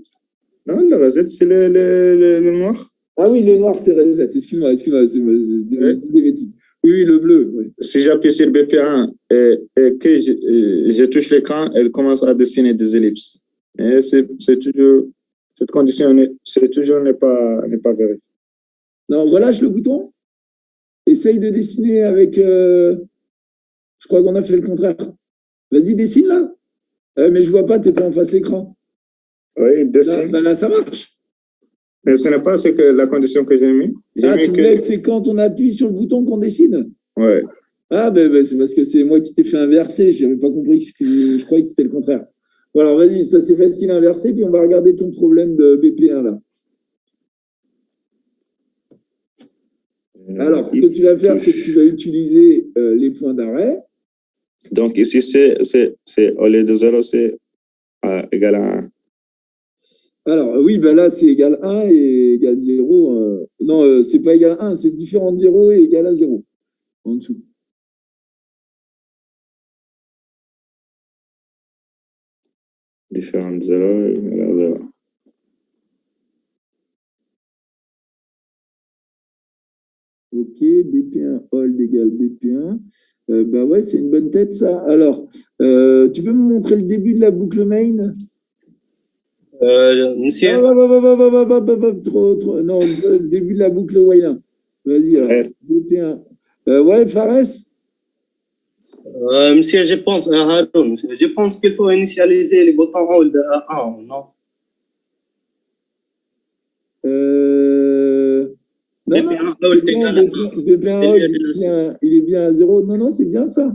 Non, le reset, c'est le noir. Ah oui, le noir, c'est reset. Excuse-moi, c'est des bêtises. Oui, le bleu. Oui. Si j'appuie sur BP1 et que je touche l'écran, elle commence à dessiner des ellipses. Et c'est toujours, cette condition n'est pas vérifiée. Non, relâche le bouton. Essaye de dessiner avec. Je crois qu'on a fait le contraire. Vas-y, dessine là. Mais je vois pas, tu n'es pas en face de l'écran. Oui, dessine. Là, ça marche. Mais ce n'est pas la condition que j'ai mis. Tu me dis que c'est quand on appuie sur le bouton qu'on dessine? Ouais. Ah, ben, c'est parce que c'est moi qui t'ai fait inverser. Je n'avais pas compris. Je croyais que c'était le contraire. Bon, alors, vas-y, ça c'est facile à inverser. Puis on va regarder ton problème de BP1 là. Alors, ce que tu vas faire, c'est que tu vas utiliser les points d'arrêt. Donc, ici, au lieu de 0, c'est égal à 1. Alors, oui, ben là, c'est égal à 1 et égal 0. Non, c'est pas égal à 1, c'est différent de 0 et égal à 0. En dessous. Différent de 0 et égal à 0. Ok, BP1 hold égale BP1. Bah ouais, c'est une bonne tête, ça. Alors, tu peux me montrer le début de la boucle main? Monsieur. Trop. Non, le début de la boucle while. Vas-y, alors. BP1. Ouais, Fares? Monsieur, je pense qu'il faut initialiser les boutons hold à 1, non? Non, BP1 hold, il est bien à 0. Non, c'est bien ça.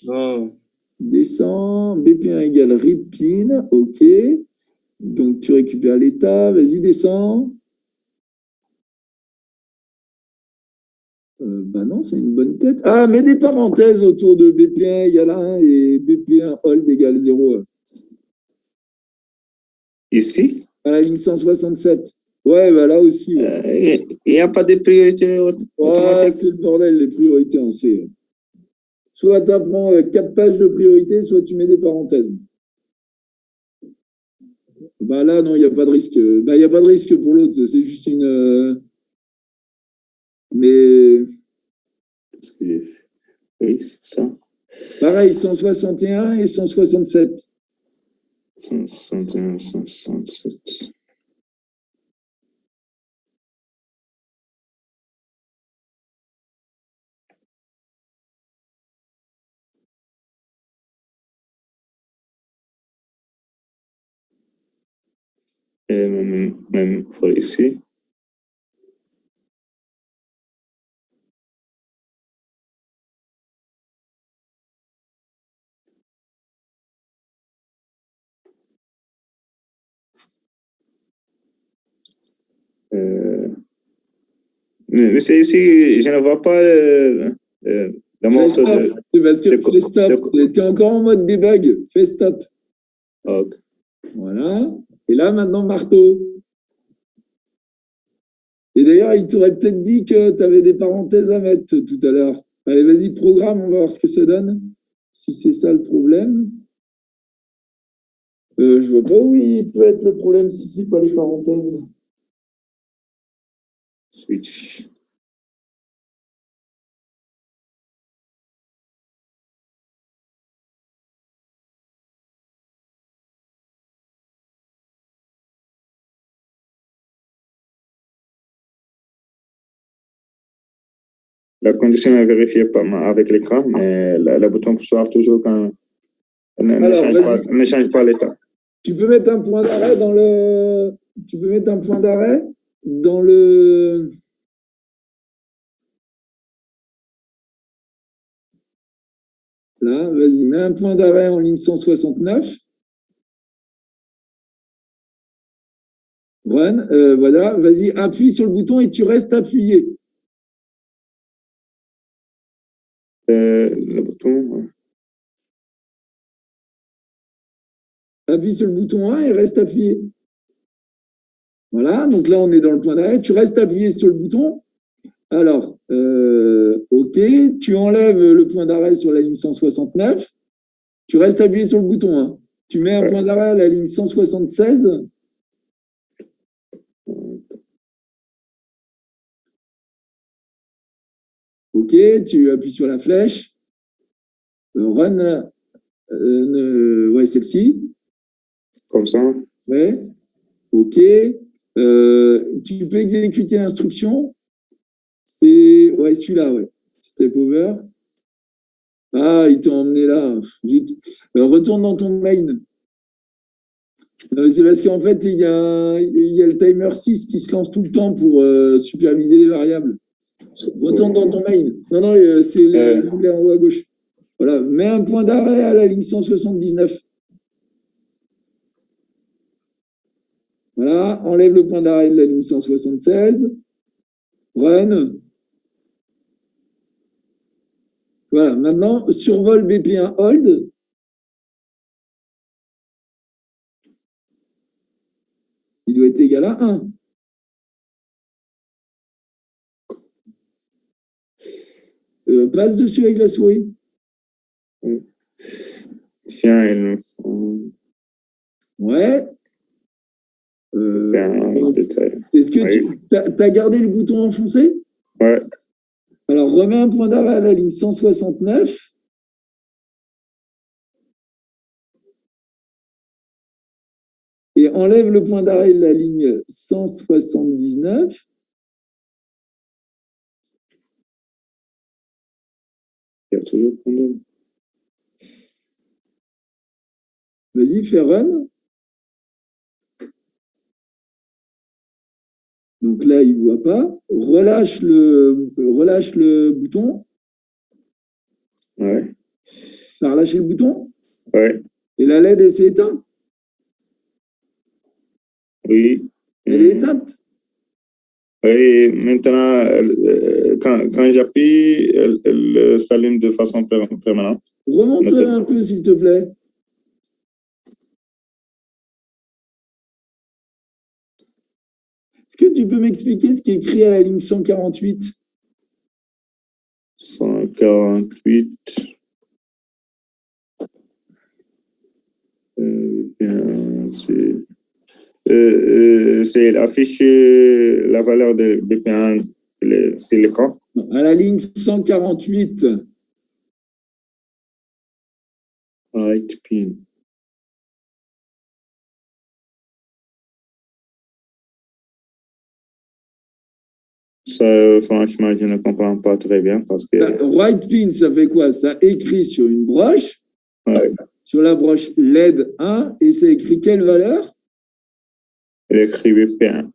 Non. Descends, BP1 égale read pin, ok. Donc, tu récupères l'état, vas-y, descends. Bah non, c'est une bonne tête. Ah, mets des parenthèses autour de BP1 égale 1 et BP1 hold égale 0. Ici? À la ligne 167. Ouais, bah là aussi. Ouais. Il n'y a pas de priorité automatique. C'est le bordel, les priorités en C. Soit tu apprends 4 pages de priorité, soit tu mets des parenthèses. Bah là, non, il n'y a pas de risque. Bah, il n'y a pas de risque pour l'autre, c'est juste une. Mais. Oui, c'est ça. Pareil, 161 et 167. 161, 167. Et même pour ici. Mais c'est ici, je ne vois pas le morceau de. C'est parce que fais stop. Tu es encore en mode debug. Fais stop. Ok. Voilà. Et là, maintenant, marteau. Et d'ailleurs, il t'aurait peut-être dit que tu avais des parenthèses à mettre tout à l'heure. Allez, vas-y, programme, on va voir ce que ça donne. Si c'est ça le problème. Je vois pas où il peut être le problème si c'est pas les parenthèses. Switch. La condition est vérifiée avec l'écran, mais le bouton poussoir toujours quand ne change pas l'état. Tu peux mettre un point d'arrêt dans le. Tu peux mettre un point d'arrêt dans le. Là, vas-y, mets un point d'arrêt en ligne 169. Run, voilà, vas-y, appuie sur le bouton et tu restes appuyé. Le bouton. Appuie sur le bouton 1 et reste appuyé. Voilà, donc là, on est dans le point d'arrêt. Tu restes appuyé sur le bouton. Alors, OK, tu enlèves le point d'arrêt sur la ligne 169. Tu restes appuyé sur le bouton 1. Tu mets un point d'arrêt à la ligne 176. OK, tu appuies sur la flèche. Run, ouais, celle-ci. Comme ça. Ouais. OK. Tu peux exécuter l'instruction. C'est ouais, celui-là, ouais. Step over. Ah, il t'a emmené là. Retourne dans ton main. C'est parce qu'en fait, il y a le timer 6 qui se lance tout le temps pour superviser les variables. Retourne dans ton main. Non, c'est l'onglet en haut à gauche. Voilà, mets un point d'arrêt à la ligne 179. Voilà, enlève le point d'arrêt de la ligne 176. Run. Voilà, maintenant, survol BP1 hold. Il doit être égal à 1. Passe dessus avec la souris. Tiens, ouais. Est-ce que tu as gardé le bouton enfoncé? Ouais. Alors, remets un point d'arrêt à la ligne 169. Et enlève le point d'arrêt de la ligne 179. Il y a toujours le point d'arrêt. Vas-y, fais run. Donc là, il ne voit pas. Relâche le bouton. Ouais. Tu as relâché le bouton? Ouais. Et la LED, elle s'est éteinte? Oui. Elle est éteinte? Et maintenant, quand j'appuie, elle s'allume de façon permanente. Remonte un peu, s'il te plaît. Est-ce que tu peux m'expliquer ce qui est écrit à la ligne 148? 148. Bien, c'est afficher la valeur de BPA sur l'écran. À la ligne 148. Right pin. Ça, franchement, je ne comprends pas très bien parce que. Right pin, ça fait quoi? Ça écrit sur une broche, Ouais. sur la broche LED 1, et ça écrit quelle valeur? Il écrit BPA.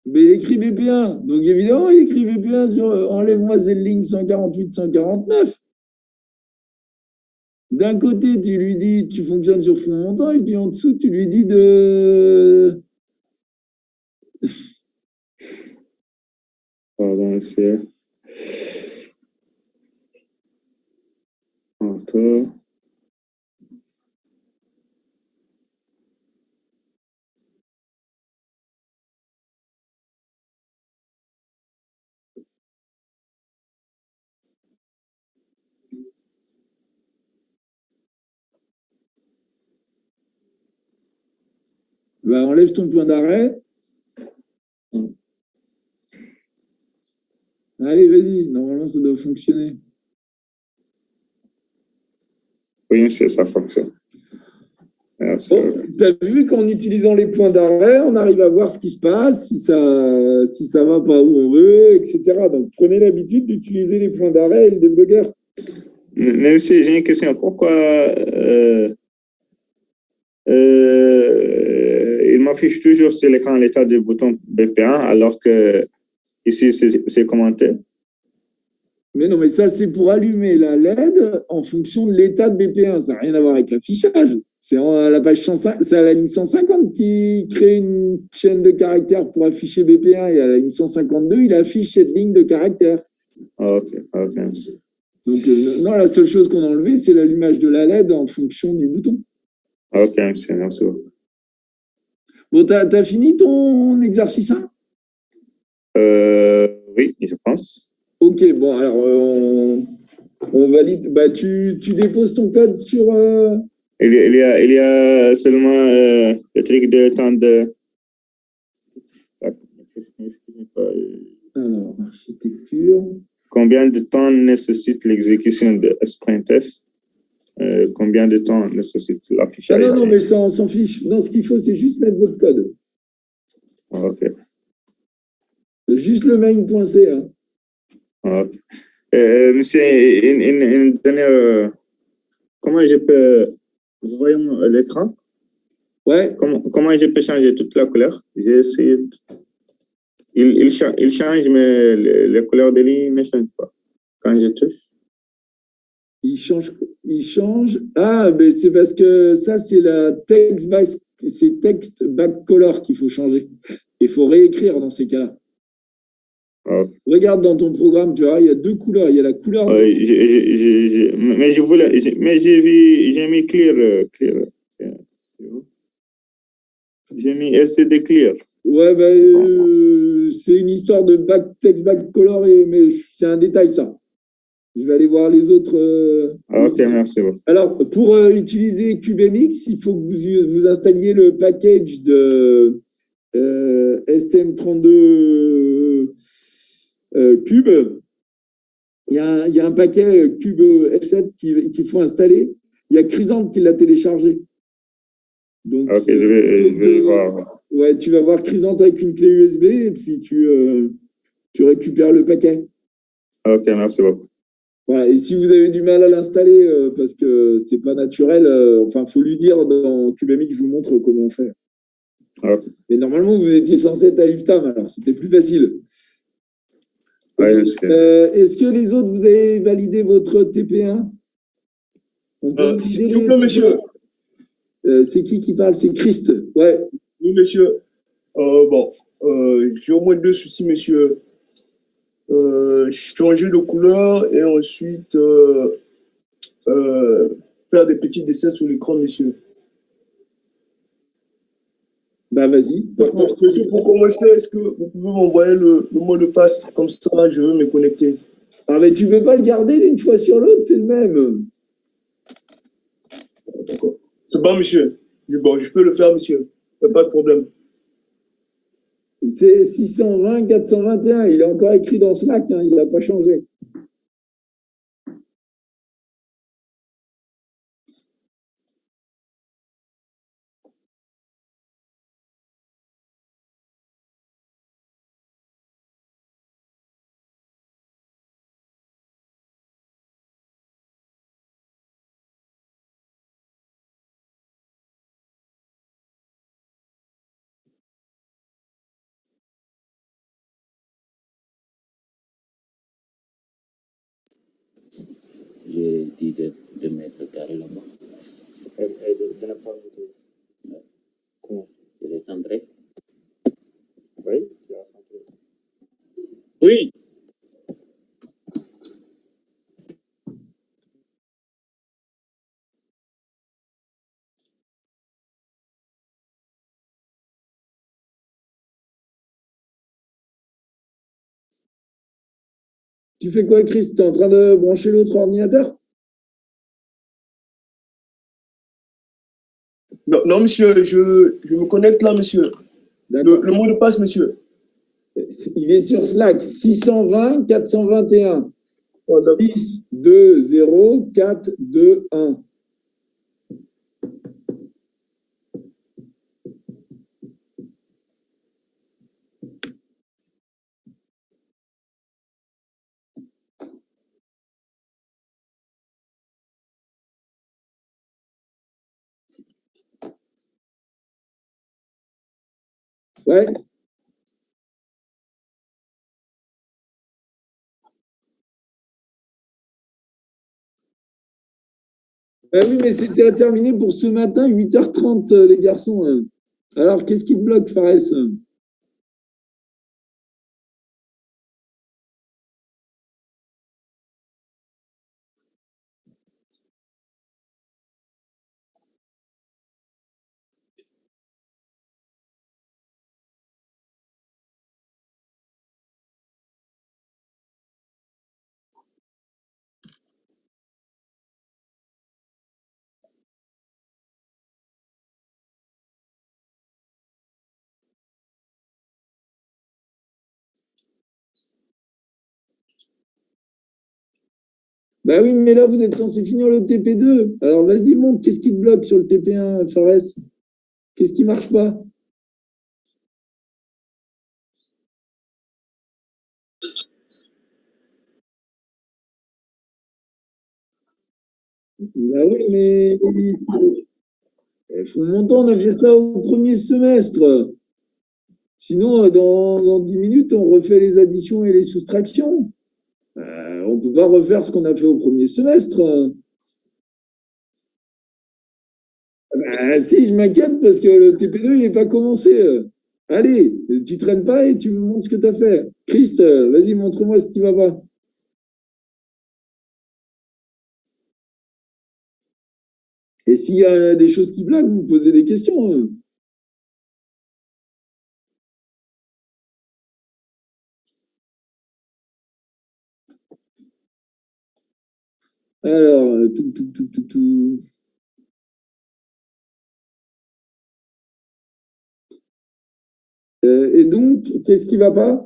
Mais il écrit BP1. Donc évidemment, il écrit BP1 sur enlève-moi cette ligne 148-149. D'un côté, tu lui dis tu fonctionnes sur fond montant, et puis en dessous, tu lui dis de. Pardon, c'est. Enter. Bah, enlève ton point d'arrêt. Allez, vas-y, normalement, ça doit fonctionner. Oui, ça fonctionne. Merci. Bon, tu as vu qu'en utilisant les points d'arrêt, on arrive à voir ce qui se passe, si ça va pas où on veut, etc. Donc, prenez l'habitude d'utiliser les points d'arrêt et le debugger. Mais aussi, j'ai une question. Pourquoi il m'affiche toujours sur l'écran l'état du bouton BP1 alors que ici, c'est commenté? Mais non, mais ça, c'est pour allumer la LED en fonction de l'état de BP1. Ça n'a rien à voir avec l'affichage. C'est à la page 105, c'est à la ligne 150 qui crée une chaîne de caractères pour afficher BP1, et à la ligne 152, il affiche cette ligne de caractères. Ok, merci. Donc, non, la seule chose qu'on a enlevée, c'est l'allumage de la LED en fonction du bouton. Ok, merci beaucoup. Bon, t'as fini ton exercice 1? Oui, je pense. Ok, bon, alors, on valide. Bah, tu déposes ton code sur... Il y a seulement le truc de temps de... Alors, architecture... Combien de temps nécessite l'exécution de SprintF? Combien de temps nécessite l'affichage? Non, mais ça, on s'en fiche. Non, ce qu'il faut, c'est juste mettre votre code. Ok. Juste le main.c. Hein. Ok. Monsieur, une dernière... comment je peux... Vous voyez l'écran? Ouais. Comment je peux changer toute la couleur? J'ai essayé... Il change, mais les couleurs des lignes ne changent pas. Quand je touche. Il change. Ah, mais c'est parce que ça, c'est la text back color qu'il faut changer. Il faut réécrire dans ces cas-là. Okay. Regarde dans ton programme, tu vois, il y a deux couleurs. Il y a la couleur. Mais je voulais. Mais j'ai mis clear. J'ai mis SCD clear. Ouais, c'est une histoire de text back color, mais c'est un détail, ça. Je vais aller voir les autres. Ok, merci beaucoup. Alors, pour utiliser CubeMX, il faut que vous installiez le package de STM32 Cube. Il y a un paquet Cube F7 qu'il faut installer. Il y a Chrysante qui l'a téléchargé. Donc, ok, je vais voir. Ouais, tu vas voir Chrysante avec une clé USB et puis tu récupères le paquet. Ok, merci beaucoup. Voilà, et si vous avez du mal à l'installer parce que c'est pas naturel, enfin, faut lui dire dans CubeMX, je vous montre comment on fait. Okay. Mais normalement, vous étiez censé être à l'UFTAM, alors c'était plus facile. Ouais, est-ce que les autres, vous avez validé votre TP1? S'il vous plaît, monsieur. C'est qui parle? C'est Christ. Ouais. Oui, monsieur. J'ai au moins deux soucis, monsieur. Changer de couleur et ensuite faire des petits dessins sur l'écran, monsieur. Bah, vas-y. Monsieur, pour commencer, est-ce que vous pouvez m'envoyer le mot de passe? Comme ça, je veux me connecter. Ah, mais tu ne peux pas le garder d'une fois sur l'autre, c'est le même. C'est bon, monsieur. Bon, je peux le faire, monsieur. Pas de problème. C'est 620 421. Il est encore écrit dans Slack, hein, il n'a pas changé. J'ai dit de mettre le carré là-bas. Et de ne pas mettre. Comment? Je l'ai centré. Oui, tu as centré. Oui. Tu fais quoi, Chris? Tu es en train de brancher l'autre ordinateur? Non, non, monsieur, je me connecte là, monsieur. Le mot de passe, monsieur. Il est sur Slack, 620 421. Oh, 6 2 0 4 2 1. Ouais. Oui, mais c'était à terminer pour ce matin, 8h30, les garçons. Alors, qu'est-ce qui te bloque, Fares? Bah oui, mais là, vous êtes censé finir le TP2. Alors, vas-y, monte. Qu'est-ce qui te bloque sur le TP1, Fares? Qu'est-ce qui marche pas? Bah oui, mais il faut monter. On a fait ça au premier semestre. Sinon, dans 10 minutes, on refait les additions et les soustractions. On ne peut pas refaire ce qu'on a fait au premier semestre. Si, je m'inquiète parce que le TP2, il n'est pas commencé. Allez, tu traînes pas et tu me montres ce que tu as fait. Christ, vas-y, montre-moi ce qui va pas. Et s'il y a des choses qui bloquent, vous posez des questions. Alors, tout. Et donc, qu'est-ce qui ne va pas?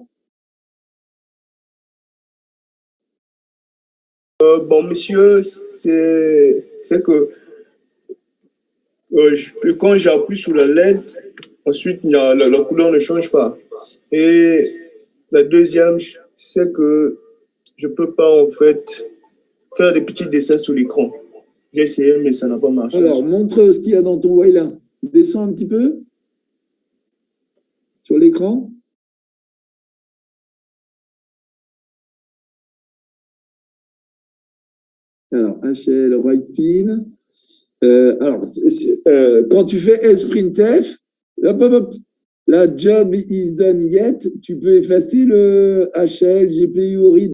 Bon, monsieur, c'est que quand j'appuie sur la LED, ensuite, la couleur ne change pas. Et la deuxième, c'est que je ne peux pas, en fait, faire des petits dessins sur l'écran. J'ai essayé, mais ça n'a pas marché. Alors, montre ce qu'il y a dans ton Wayland. Descends un petit peu sur l'écran. Alors, HL, right pin. Quand tu fais sprintf, la job is done yet, tu peux effacer le HL, GPU, read